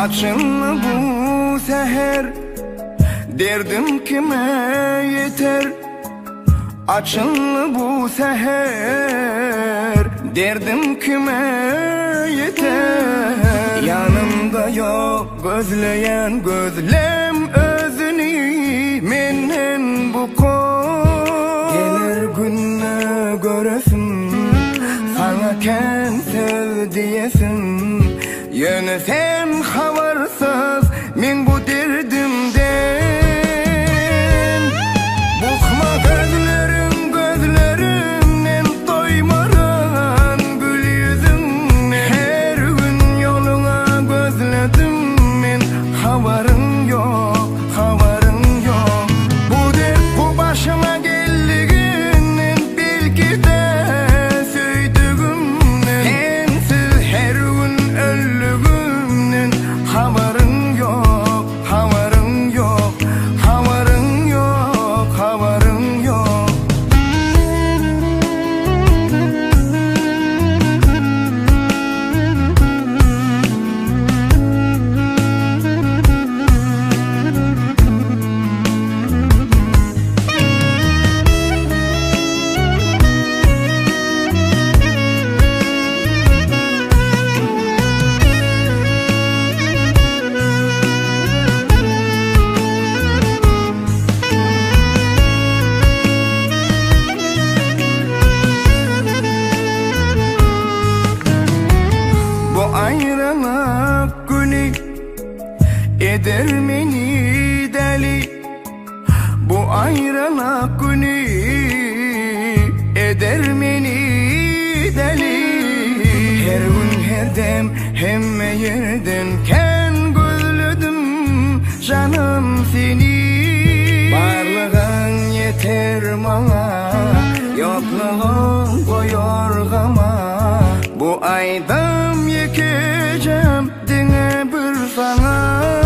Açınlı bu seher, derdim kime yeter? Açınlı bu seher, derdim kime yeter? Yanımda yok gözleyen gözlem özünü menden bu kol. Gelir günne göresin, sana ken sev diyesin. Yönü sen havarsız min bu derdimden. Bukma gözlerimden doymaran gül yüzünden. Her gün yoluna gözledim men, havarın yok, havarın yok. Bu dert bu başıma geldiğinden, belki de söydüğümden. Sensiz her gün öldüğümden, havarın yok, havarın yok, havarın yok, havarın yok. Bu ayrılık günü eder beni deli. Bu ayrılık günü eder beni deli. Her gün her dem hemme yerden ken gözledim canım seni. Varlığın yeter bana, yokluğun koyor gama. Bu aydım yekeceğim dine bir sana.